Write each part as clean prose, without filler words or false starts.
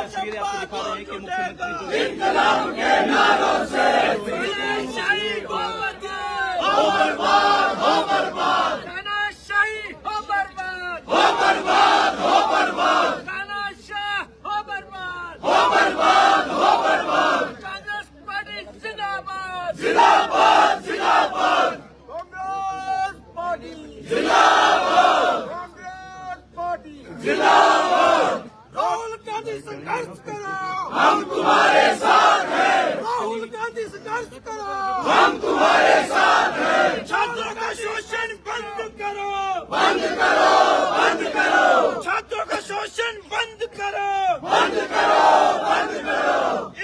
तस्वीरें आपको दिखा रहे हैं कि मुख्यमंत्री इनकलाब के नारों से तानाशाही हो बर्बाद, हो बर्बाद, हो बर्बाद, तानाशाही हो बर्बाद, हो बर्बाद, हो बर्बाद, तानाशाह हो बर्बाद, हो बर्बाद, हो बर्बाद, कांग्रेस पार्टी जिंदाबाद, जिंदाबाद, जिंदाबाद, कांग्रेस पार्टी जिंदाबाद, कांग्रेस पार्टी जिंदाबाद। राहुल गांधी संघर्ष करो, हम तुम्हारे साथ हैं। राहुल गांधी संघर्ष करो, हम तुम्हारे साथ हैं। छात्रों का शोषण बंद करो, बंद करो, बंद करो। छात्रों का शोषण बंद करो, बंद करो, बंद करो।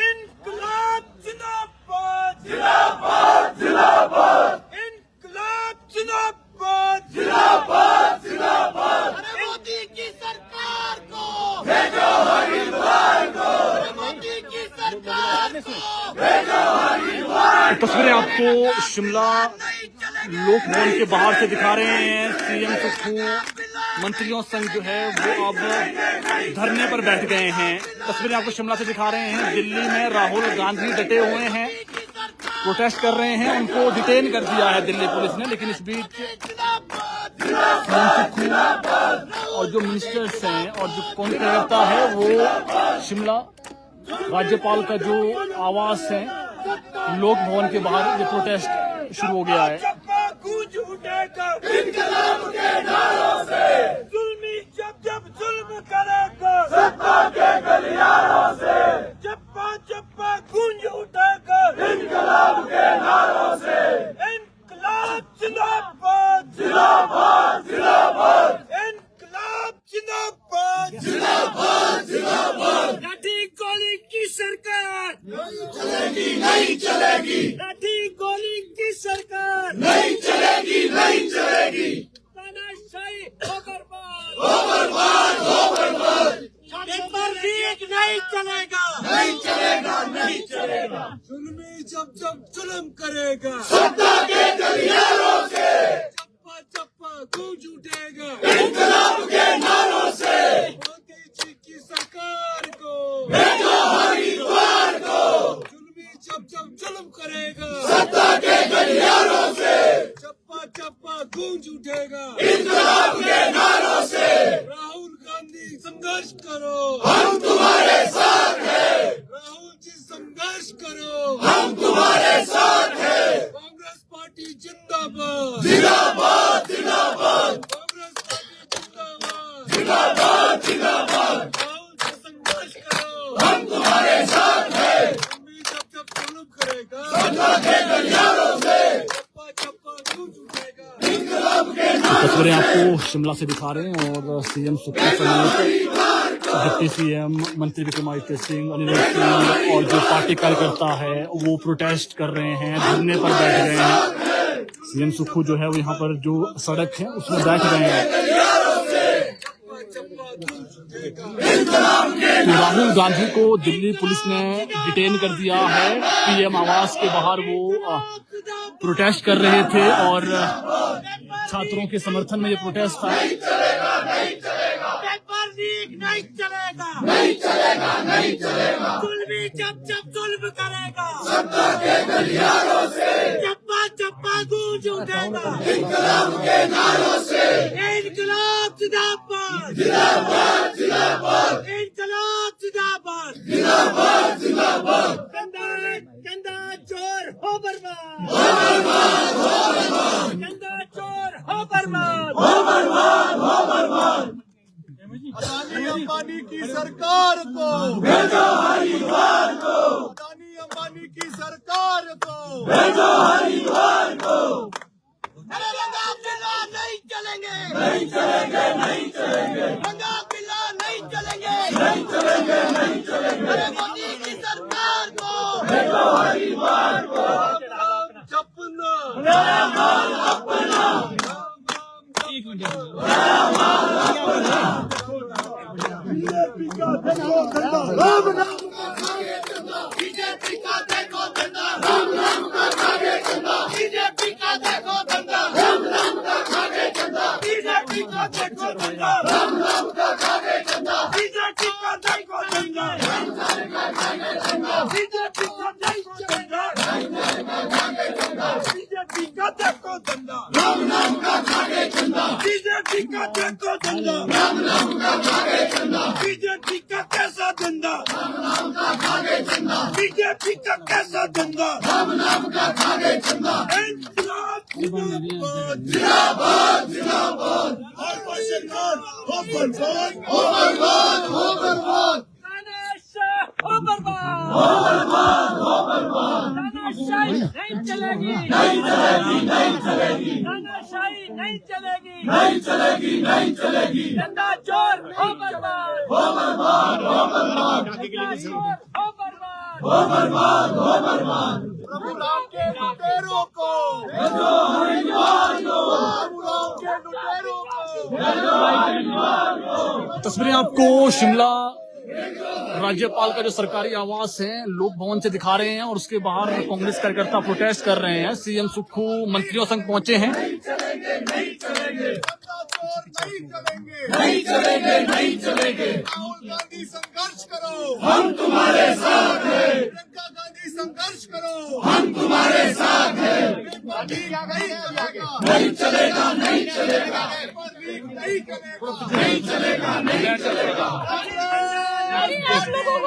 इनकलाब जिंदाबाद, जिंदाबाद, जिंदाबाद। इनकलाब जिंदाबाद, जिंदाबाद, जिंदाबाद। मोदी की सरकार को भेजो हरिद्वार को, मोदी की सरकार को भेजो हरिद्वार। तस्वीरें आपको शिमला लोक भवन के बाहर से दिखा रहे हैं। सीएम सुक्खू मंत्रियों संग जो है वो अब धरने पर बैठ गए हैं। तस्वीरें आपको शिमला से दिखा रहे हैं। दिल्ली में राहुल गांधी डटे हुए हैं, प्रोटेस्ट कर रहे हैं। उनको डिटेन कर दिया है दिल्ली पुलिस ने, लेकिन इस बीच सीएम सुक्खू और जो मिनिस्टर्स हैं और जो कौन कार्यकर्ता है वो शिमला राज्यपाल का जो आवास है लोक भवन के बाहर ये प्रोटेस्ट शुरू हो गया है। गूंज उठेगा इनकलाब के नारों से, जुल्मी जब जब जुल्म करेगा सत्ता के गलियारों से, चप्पा चप्पा गूंज उठेगा इनकलाब के नारों से। इनकलाब जिंदाबाद, जिंदाबाद, जिंदाबाद। इनकलाब जिंदाबाद, जिंदाबाद, जिंदाबाद। लाठी गोली की सरकार नहीं चलेगी, नहीं चलेगी। लाठी गोली की सरकार नहीं चलेगी, नहीं चलेगी। तानाशाही हो बर्बाद, हो बर्बाद, हो बर्बाद। पेपर लीक नहीं चलेगा, नहीं चलेगा, नहीं चलेगा। जुल्मी जब जब जुल्म करेगा सत्ता के गलियारों से, चप्पा चप्पा गूंज उठेगा इनकलाब के नारों से। मोदी जी की सरकार को भेजो हरिद्वार को, जुल्मी जब जब जुल्म करेगा सत्ता के गलियारों से, चप्पा चप्पा गूंज उठेगा इनकलाब के नारों से। राहुल गांधी संघर्ष करो, हम तुम्हारे साथ हैं। राहुल जी संघर्ष करो, हम तुम्हारे साथ हैं। कांग्रेस पार्टी जिंदाबाद, जिंदाबाद, जिंदाबाद। कांग्रेस पार्टी जिंदाबाद, जिंदाबाद, जिंदाबाद। राहुल जी संघर्ष करो, हम तुम्हारे साथ हैं। जब जब जुल्म करेगा सत्ता के गलियारों से, चप्पा चप्पा गूंज उठेगा इनकलाब के नारों से। तस्वीरें आपको शिमला से दिखा रहे हैं और सीएम सुक्खू समेत डिप्टी सीएम मंत्री विक्रमादित्य सिंह, अनिल सिंह और जो पार्टी कार्यकर्ता है वो प्रोटेस्ट कर रहे हैं, धरने पर बैठ गए हैं। सीएम सुक्खू जो है वो यहाँ पर जो सड़क है उसमें बैठ गए हैं। तो राहुल गांधी को दिल्ली पुलिस ने डिटेन कर दिया है। पीएम आवास के बाहर वो प्रोटेस्ट कर रहे थे और छात्रों के समर्थन में ये प्रोटेस्ट था। नहीं चलेगा, नहीं चलेगा। पेपर लीक नहीं चलेगा, नहीं चलेगा, नहीं चलेगा। जुल्मी जब जब जुल्म करेगा सत्ता के गलियारों से, चप्पा चप्पा गूंज उठेगा इनकलाब के नारों से। इनकलाब जिंदाबाद, जिंदाबाद, जिंदाबाद। इनकलाब जिंदाबाद, जिंदाबाद, जिंदाबाद। गंदा गंदा चोर हो बर्बाद, हो बर्बाद, हो बर्बाद। गंदा चोर हो बर्बाद, हो बर्बाद, हो बर्बाद। अदानी अंबानी की सरकार को भेजो हरिद्वार को, अदानी अंबानी की सरकार को भेजो हरिद्वार को। अरे रंगा पिला नहीं चलेंगे, नहीं चलेंगे, नहीं चलेंगे। रंगा पिला नहीं चलेंगे, नहीं चलेंगे, नहीं चलेंगे। अरे मोदी की सरकार को भेजो हरिद्वार को। जपना राम राम अपना, राम राम अपना। बीजेपी का देखो धंधा, राम नाम का खागे चंदा। बीजेपी का देखो धंधा, राम राम का खागे चंदा। बीजेपी का देखो धंधा, राम राम का खागे चंदा। बीजेपी का देखो धंधा, राम राम का जिंदाबाद जिंदाबाद भाजपा सरकार हो बर्बाद हो बर्बाद हो बर्बाद तानाशाह हो बर्बाद हो बर्बाद तानाशाही नहीं चलेगी तानाशाही नहीं चलेगी नहीं चलेगी जनता चोर हो बर्बाद जनता चोर हो बर्बाद प्रभु राम के लुटेरों को भेजो हरिद्वार को प्रभु राम के लुटेरों को भेजो हरिद्वार को तस्वीरें आपको शिमला राज्यपाल का जो सरकारी आवास है लोक भवन से दिखा रहे हैं और उसके बाहर कांग्रेस कार्यकर्ता प्रोटेस्ट कर रहे हैं। सीएम सुक्खू मंत्रियों संग पहुंचे हैं। नहीं चलेंगे राहुल गांधी संघर्ष करो हम तुम्हारे साथ हैं प्रियंका गांधी संघर्ष करो हम तुम्हारे साथ हैं नहीं चलेगा नहीं चलेगा आप लोगों को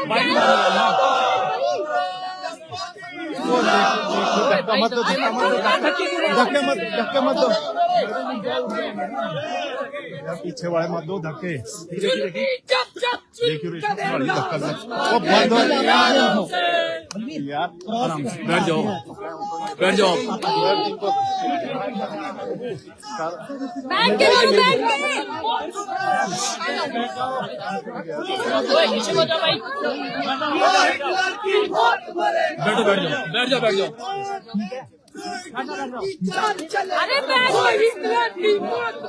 धक्के मत दो पीछे वाले मत दो धक्के यार आराम से बैठ जाओ बैठ जाओ। बैठ के बैठ जाओ। अरे भारत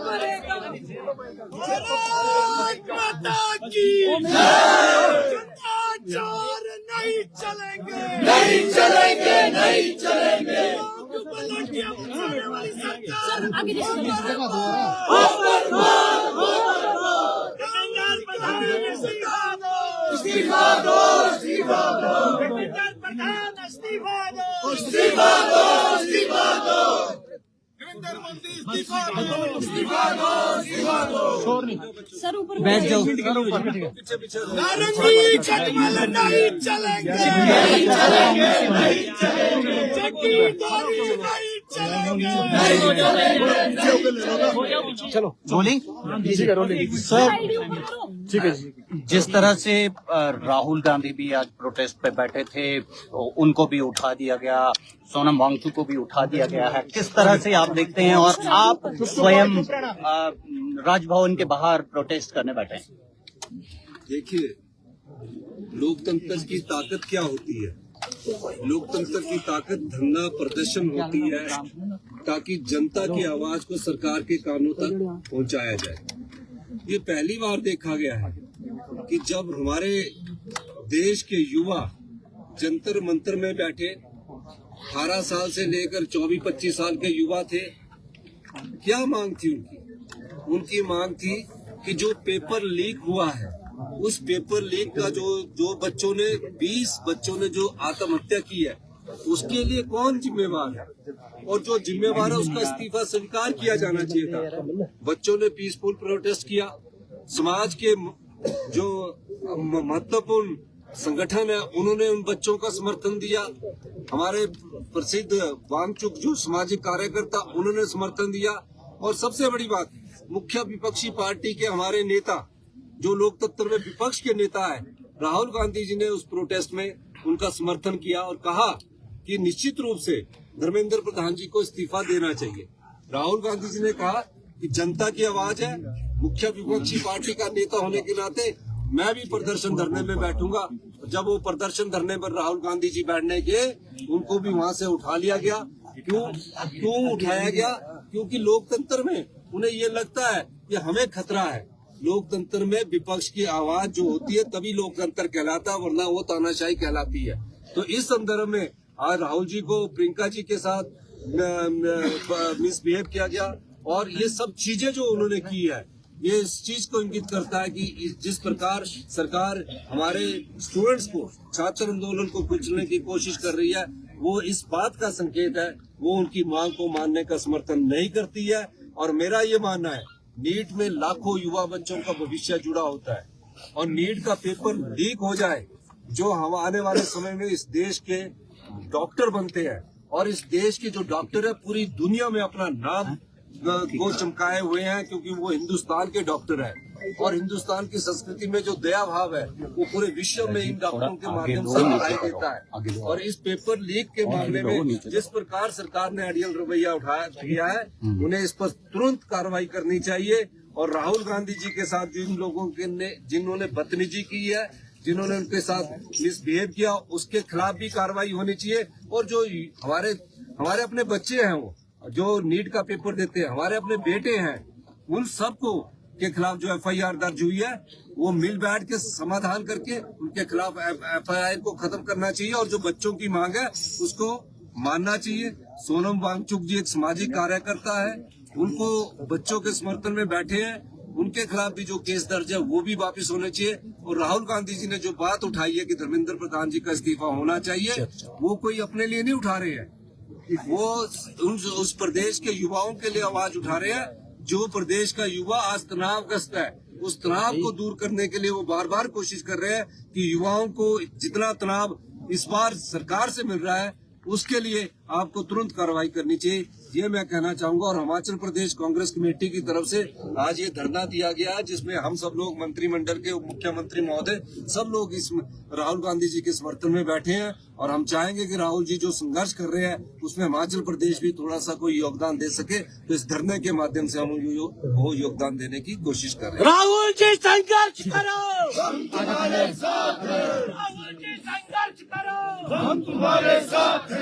माता की चोर नहीं चलेंगे वाली सरकार इस्तीफा दो सर ऊपर बैठ जाओ। नारंगी चटमल नहीं चलेंगे जगीरदारी नहीं चलेंगे चलो रोलिंग सर ठीक है जी। जिस तरह से राहुल गांधी भी आज प्रोटेस्ट पे बैठे थे उनको भी उठा दिया गया, सोनम वांगचुक को भी उठा दिया गया है, किस तरह से आप देखते हैं और आप स्वयं राजभवन के बाहर प्रोटेस्ट करने बैठे हैं? देखिए, लोकतंत्र की ताकत क्या होती है? लोकतंत्र की ताकत धरना प्रदर्शन होती है ताकि जनता की आवाज को सरकार के कानों तक पहुंचाया जाए। ये पहली बार देखा गया है कि जब हमारे देश के युवा जंतर मंतर में बैठे 18 साल से लेकर 24-25 साल के युवा थे, क्या मांग थी उनकी मांग थी कि जो पेपर लीक हुआ है उस पेपर लीक का जो बच्चों ने 20 बच्चों ने जो आत्महत्या की है उसके लिए कौन जिम्मेवार है और जो जिम्मेवार है उसका इस्तीफा स्वीकार किया जाना चाहिए था। बच्चों ने पीसफुल प्रोटेस्ट किया, समाज के जो महत्वपूर्ण संगठन है उन्होंने उन बच्चों का समर्थन दिया। हमारे प्रसिद्ध वांगचुक जो सामाजिक कार्यकर्ता उन्होंने समर्थन दिया और सबसे बड़ी बात मुख्य विपक्षी पार्टी के हमारे नेता जो लोकतंत्र में विपक्ष के नेता है राहुल गांधी जी ने उस प्रोटेस्ट में उनका समर्थन किया और कहा कि निश्चित रूप से धर्मेंद्र प्रधान जी को इस्तीफा देना चाहिए। राहुल गांधी जी ने कहा कि जनता की आवाज है, मुख्य विपक्षी पार्टी का नेता होने के नाते मैं भी प्रदर्शन धरने में बैठूंगा। जब वो प्रदर्शन धरने पर राहुल गांधी जी बैठने गए उनको भी वहां से उठा लिया गया। क्यों उठाया गया? क्योंकि लोकतंत्र में उन्हें ये लगता है कि हमें खतरा है। लोकतंत्र में विपक्ष की आवाज जो होती है तभी लोकतंत्र कहलाता है, वरना वो तानाशाही कहलाती है। तो इस संदर्भ में आज राहुल जी को प्रियंका जी के साथ मिसबिहेव किया गया और ये सब चीजें जो उन्होंने की है ये इस चीज को इंगित करता है कि जिस प्रकार सरकार हमारे स्टूडेंट्स को छात्र आंदोलन को कुचलने की कोशिश कर रही है वो इस बात का संकेत है वो उनकी मांग को मानने का समर्थन नहीं करती है। और मेरा ये मानना है नीट में लाखों युवा बच्चों का भविष्य जुड़ा होता है और नीट का पेपर लीक हो जाए जो हम आने वाले समय में इस देश के डॉक्टर बनते हैं और इस देश के जो डॉक्टर है पूरी दुनिया में अपना नाम को चमकाए हुए हैं, क्योंकि वो हिंदुस्तान के डॉक्टर हैं और हिंदुस्तान की संस्कृति में जो दया भाव है वो पूरे विश्व में इन डॉक्टरों के माध्यम से दिखाई देता है। और इस पेपर लीक के मामले में जिस प्रकार सरकार ने अड़ियल रवैया उठाया किया है, उन्हें इस पर तुरंत कार्रवाई करनी चाहिए। और राहुल गांधी जी के साथ जिन लोगों के जिन्होंने बदतमीजी की है, जिन्होंने उनके साथ मिसबिहेव किया, उसके खिलाफ भी कार्रवाई होनी चाहिए। और जो हमारे अपने बच्चे हैं, वो जो नीट का पेपर देते हैं, हमारे अपने बेटे हैं, उन सबको के खिलाफ जो FIR दर्ज हुई है वो मिल बैठ के समाधान करके उनके खिलाफ FIR को खत्म करना चाहिए। और जो बच्चों की मांग है उसको मानना चाहिए। सोनम वांगचुक जी एक सामाजिक कार्यकर्ता है, उनको बच्चों के समर्थन में बैठे हैं, उनके खिलाफ भी जो केस दर्ज है वो भी वापस होने चाहिए। और राहुल गांधी जी ने जो बात उठाई है कि धर्मेंद्र प्रधान जी का इस्तीफा होना चाहिए, वो कोई अपने लिए नहीं उठा रहे हैं, वो उस प्रदेश के युवाओं के लिए आवाज उठा रहे हैं। जो प्रदेश का युवा आज तनावग्रस्त है, उस तनाव को दूर करने के लिए वो बार बार कोशिश कर रहे हैं कि युवाओं को जितना तनाव इस बार सरकार से मिल रहा है उसके लिए आपको तुरंत कार्रवाई करनी चाहिए, ये मैं कहना चाहूंगा। और हिमाचल प्रदेश कांग्रेस कमेटी की तरफ से आज ये धरना दिया गया है, जिसमें हम सब लोग मंत्रिमंडल के मुख्यमंत्री महोदय सब लोग इस राहुल गांधी जी के समर्थन में बैठे हैं। और हम चाहेंगे कि राहुल जी जो संघर्ष कर रहे हैं उसमें हिमाचल प्रदेश भी थोड़ा सा कोई योगदान दे सके, तो इस धरने के माध्यम से हम वो योगदान देने की कोशिश कर रहे हैं। राहुल जी संघर्ष करो, हम तुम्हारे साथ हैं। राहुल जी संघर्ष करो, हम तुम्हारे साथ हैं।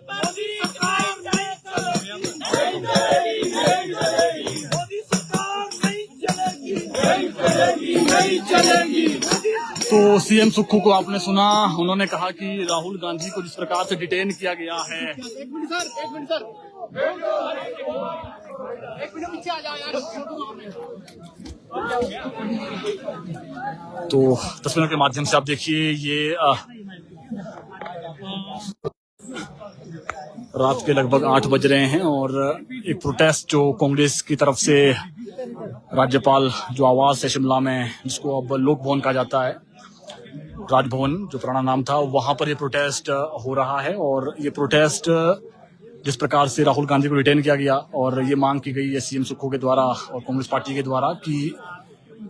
मोदी सरकार नहीं चलेगी, नहीं चलेगी, नहीं चलेगी। मोदी सरकार नहीं चलेगी, नहीं चलेगी, नहीं चलेगी। तो सीएम सुक्खू को आपने सुना, उन्होंने कहा कि राहुल गांधी को जिस प्रकार से डिटेन किया गया है। एक मिनट सर पीछे आ जाओ यार। तो तस्वीरों के माध्यम से आप देखिए, ये रात के लगभग 8 बज रहे हैं और एक प्रोटेस्ट जो कांग्रेस की तरफ से राज्यपाल जो आवास है शिमला में, जिसको अब लोक भवन कहा जाता है, राजभवन जो पुराना नाम था, वहां पर ये प्रोटेस्ट हो रहा है। और ये प्रोटेस्ट जिस प्रकार से राहुल गांधी को डिटेन किया गया और ये मांग की गई है सीएम सुक्खू के द्वारा और कांग्रेस पार्टी के द्वारा कि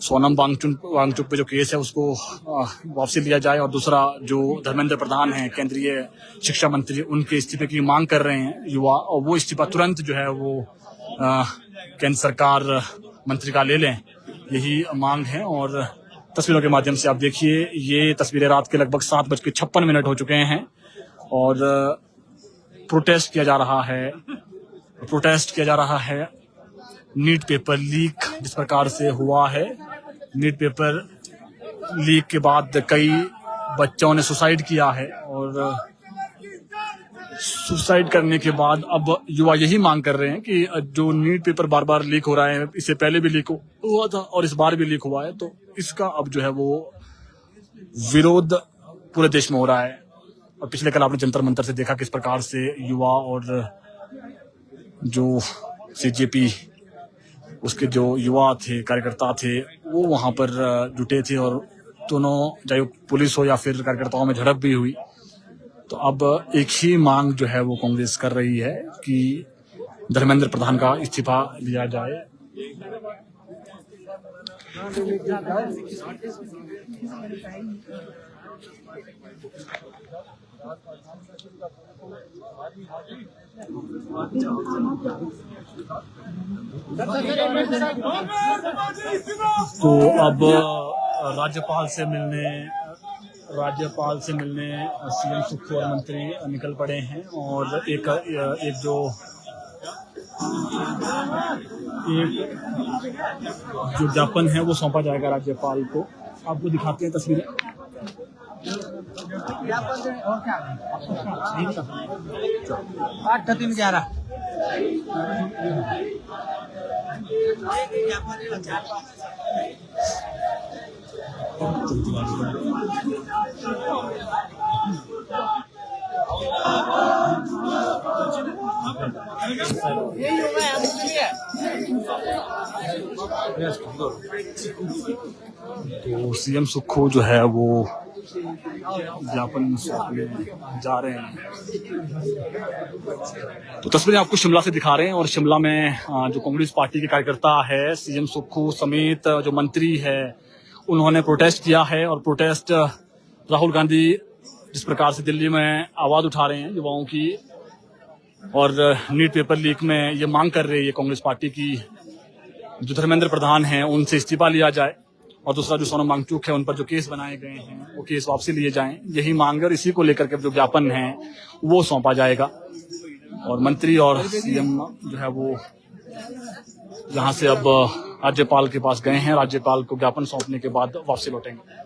सोनम वांगचुक पे जो केस है उसको वापसी लिया जाए। और दूसरा जो धर्मेंद्र प्रधान हैं केंद्रीय शिक्षा मंत्री, उनके इस्तीफे की मांग कर रहे हैं युवा, और वो इस्तीफा तुरंत जो है वो केंद्र सरकार मंत्री का ले लें, यही मांग है। और तस्वीरों के माध्यम से आप देखिए, ये तस्वीरें रात के लगभग 7:56 हो चुके हैं और प्रोटेस्ट किया जा रहा है नीट पेपर लीक जिस प्रकार से हुआ है। नीट पेपर लीक के बाद कई बच्चों ने सुसाइड किया है और सुसाइड करने के बाद अब युवा यही मांग कर रहे हैं कि जो नीट पेपर बार बार लीक हो रहा है, इससे पहले भी लीक हुआ था और इस बार भी लीक हुआ है, तो इसका अब जो है वो विरोध पूरे देश में हो रहा है। और पिछले कल आपने जंतर मंतर से देखा किस प्रकार से युवा और जो CJP उसके जो युवा थे, कार्यकर्ता थे, वो वहां पर जुटे थे और दोनों, चाहे पुलिस हो या फिर कार्यकर्ताओं में झड़प भी हुई। तो अब एक ही मांग जो है वो कांग्रेस कर रही है कि धर्मेंद्र प्रधान का इस्तीफा लिया जाए। तो अब राज्यपाल से मिलने सीएम सुक्खू और मंत्री निकल पड़े हैं और एक जो ज्ञापन है वो सौंपा जाएगा राज्यपाल को। आपको दिखाते हैं तस्वीरें। 8-3-11 तो सीएम सुक्खू जो है वो ज्ञापन सौंपने जा रहे हैं। तो तस्वीरें आपको शिमला से दिखा रहे हैं और शिमला में जो कांग्रेस पार्टी के कार्यकर्ता है, सीएम सुक्खू समेत जो मंत्री है, उन्होंने प्रोटेस्ट किया है। और प्रोटेस्ट राहुल गांधी जिस प्रकार से दिल्ली में आवाज उठा रहे हैं युवाओं की और नीट पेपर लीक में ये मांग कर रही है कांग्रेस पार्टी की जो धर्मेंद्र प्रधान हैं उनसे इस्तीफा लिया जाए, और दूसरा जो सोनम वांगचुक है उन पर जो केस बनाए गए हैं वो केस वापसी लिए जाएं, यही मांग है। और इसी को लेकर के जो ज्ञापन है वो सौंपा जाएगा और मंत्री और सीएम जो है वो यहाँ से अब राज्यपाल के पास गए हैं। राज्यपाल को ज्ञापन सौंपने के बाद वापसी लौटेंगे।